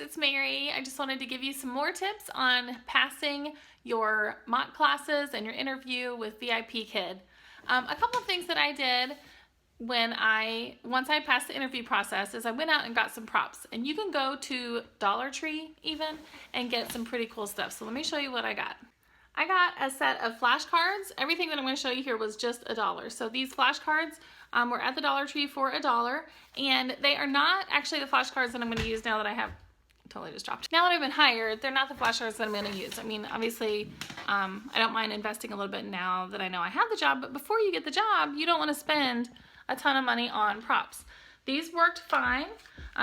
it's Mary. I just wanted to give you some more tips on passing your mock classes and your interview with VIPKID. A couple of things that I did once I passed the interview process is I went out and got some props. And you can go to Dollar Tree even and get some pretty cool stuff. So let me show you what I got. I got a set of flashcards. Everything that I'm going to show you here was just $1. So these flashcards were at the Dollar Tree for $1, and they are not actually the flashcards that I'm going to use now that I have totally just dropped. Now that I've been hired, they're not the flashcards that I'm going to use. I mean, obviously, I don't mind investing a little bit now that I know I have the job, but before you get the job, you don't want to spend a ton of money on props. These worked fine.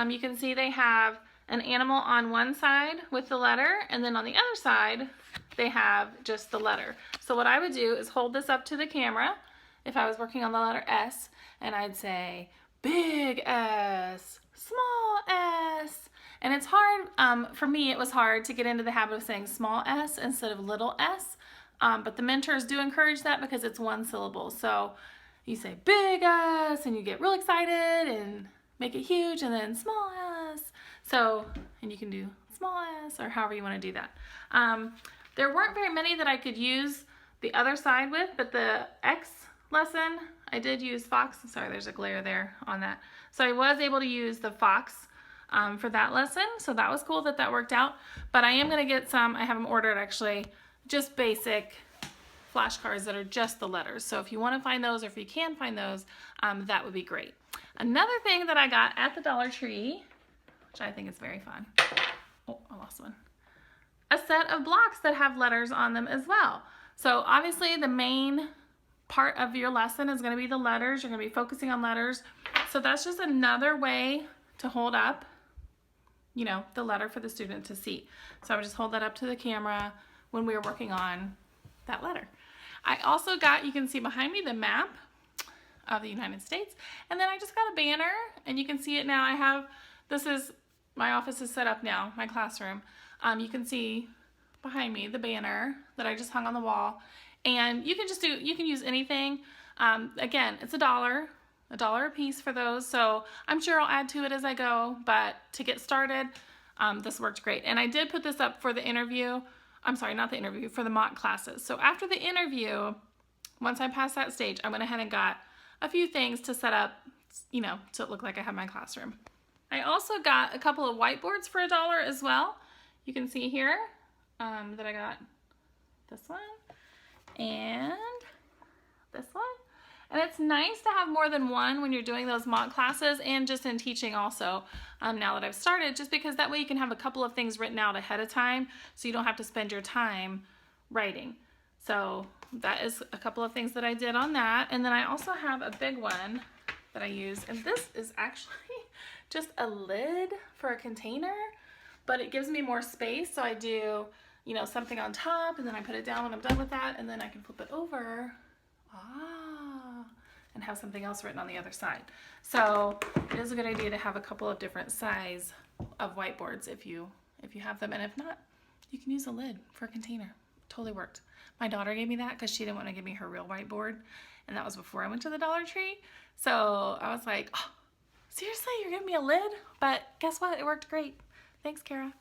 You can see they have an animal on one side with the letter, and then on the other side, they have just the letter. So what I would do is hold this up to the camera if I was working on the letter S, and I'd say big S, small s. And it's hard, for me it was hard to get into the habit of saying small s instead of little s, but the mentors do encourage that because it's one syllable. So you say big S and you get real excited and make it huge, and then small s. So, and you can do small s or however you want to do that. There weren't very many that I could use the other side with, but the X lesson, I did use Fox. Sorry, there's a glare there on that. So I was able to use the Fox for that lesson. So that was cool that that worked out. But I am going to get some, I have them ordered actually, just basic flashcards that are just the letters. So if you want to find those, or if you can find those, that would be great. Another thing that I got at the Dollar Tree, which I think is very fun. Oh, I lost one. A set of blocks that have letters on them as well. So obviously the main part of your lesson is going to be the letters. You're going to be focusing on letters. So that's just another way to hold up, you know, the letter for the student to see. So I would just hold that up to the camera when we were working on that letter. I also got, you can see behind me, the map of the United States. And then I just got a banner, and you can see it now. I have, this is, my office is set up now, my classroom. You can see behind me the banner that I just hung on the wall. And you can just do, you can use anything. Again, it's $1 a piece for those. So I'm sure I'll add to it as I go, but to get started, this worked great. And I did put this up for the interview. I'm sorry, not the interview, for the mock classes. So after the interview, once I passed that stage, I went ahead and got a few things to set up, you know, to look like I have my classroom. I also got a couple of whiteboards for $1 as well. You can see here that I got this one and this one. And it's nice to have more than one when you're doing those mock classes and just in teaching also, now that I've started, just because that way you can have a couple of things written out ahead of time so you don't have to spend your time writing. So that is a couple of things that I did on that. And then I also have a big one that I use, and this is actually just a lid for a container, but it gives me more space. So I do, you know, something on top, and then I put it down when I'm done with that, and then I can flip it over. And have something else written on the other side. So it is a good idea to have a couple of different size of whiteboards if you have them, and if not, you can use a lid for a container. Totally worked. My daughter gave me that because she didn't want to give me her real whiteboard, and that was before I went to the Dollar Tree. So I was like, oh, seriously, you're giving me a lid? But guess what? It worked great. Thanks, Kara.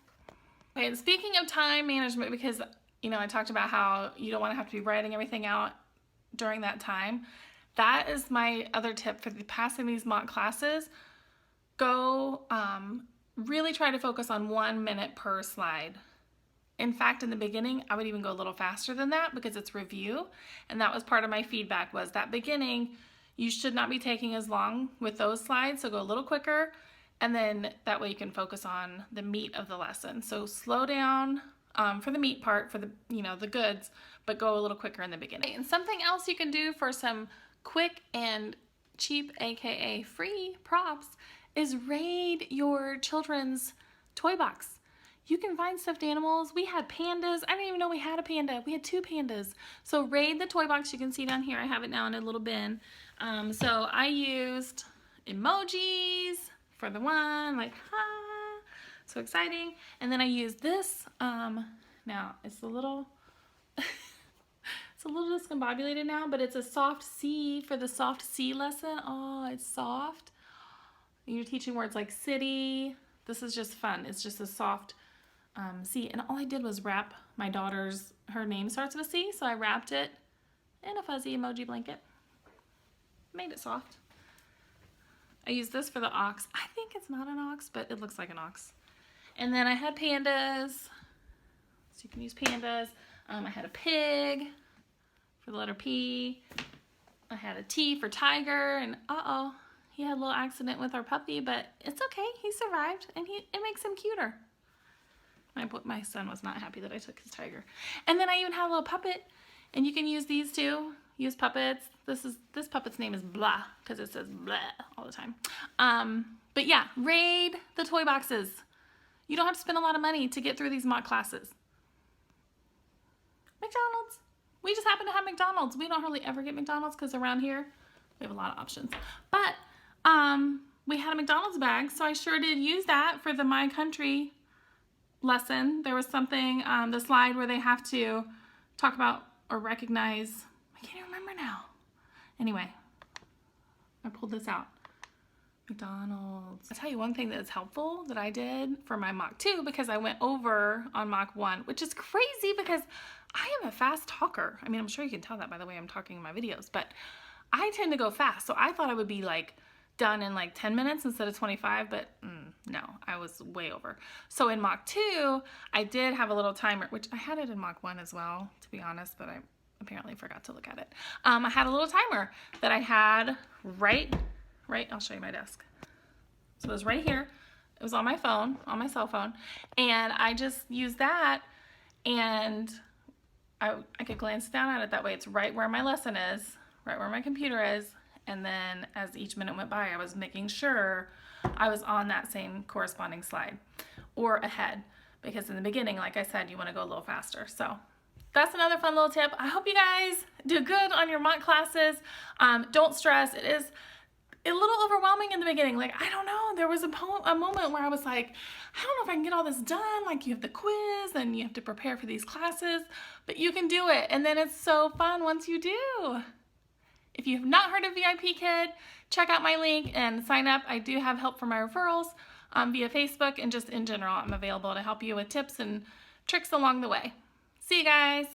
Okay, and speaking of time management, because you know I talked about how you don't want to have to be writing everything out during that time. That is my other tip for passing these mock classes. Go really try to focus on 1 minute per slide. In fact, in the beginning, I would even go a little faster than that because it's review. And that was part of my feedback, was that beginning, you should not be taking as long with those slides. So go a little quicker, and then that way you can focus on the meat of the lesson. So slow down for the meat part, for the, you know, the goods, but go a little quicker in the beginning. And something else you can do for some quick and cheap, aka free props, is raid your children's toy box. You can find stuffed animals. We had pandas. I didn't even know we had a panda. We had 2 pandas. So raid the toy box. You can see down here, I have it now in a little bin. So I used emojis for the one, like, ha, so exciting. And then I used this, now it's a little, it's a little discombobulated now, but it's a soft C for the soft C lesson. Oh, it's soft. You're teaching words like city, This is just fun. It's just a soft C. And all I did was wrap my daughter's, her name starts with a C, so I wrapped it in a fuzzy emoji blanket. Made it soft. I used this for the ox. I think it's not an ox, but it looks like an ox. And then I had pandas, so you can use pandas. I had a pig for the letter P. I had a T for tiger, and uh-oh, he had a little accident with our puppy, but it's okay. He survived, and it makes him cuter. My son was not happy that I took his tiger. And then I even had a little puppet, and you can use these too. Use puppets. This puppet's name is Blah, because it says blah all the time. But yeah, raid the toy boxes. You don't have to spend a lot of money to get through these mock classes. McDonald's. We just happen to have McDonald's. We don't hardly ever get McDonald's because around here we have a lot of options. But we had a McDonald's bag, so I sure did use that for the My Country lesson. There was something, the slide where they have to talk about or recognize, I can't even remember now. Anyway, I pulled this out. McDonald's. I'll tell you one thing that is helpful that I did for my Mach 2, because I went over on Mach 1, which is crazy because I am a fast talker. I mean, I'm sure you can tell that by the way I'm talking in my videos, but I tend to go fast. So I thought I would be like done in like 10 minutes instead of 25, but no, I was way over. So in Mach 2, I did have a little timer, which I had it in Mach 1 as well, to be honest, but I apparently forgot to look at it. I had a little timer that I had right, I'll show you my desk. So it was right here. It was on my phone, on my cell phone, and I just used that, and I could glance down at it that way. It's right where my lesson is, right where my computer is, and then as each minute went by, I was making sure I was on that same corresponding slide or ahead, because in the beginning, like I said, you want to go a little faster. So that's another fun little tip. I hope you guys do good on your mock classes. Don't stress. It is a little overwhelming in the beginning. Like, I don't know, there was a moment where I was like, I don't know if I can get all this done. Like, you have the quiz and you have to prepare for these classes, but you can do it. And then it's so fun once you do. If you have not heard of VIPKID, check out my link and sign up. I do have help for my referrals via Facebook, and just in general, I'm available to help you with tips and tricks along the way. See you guys.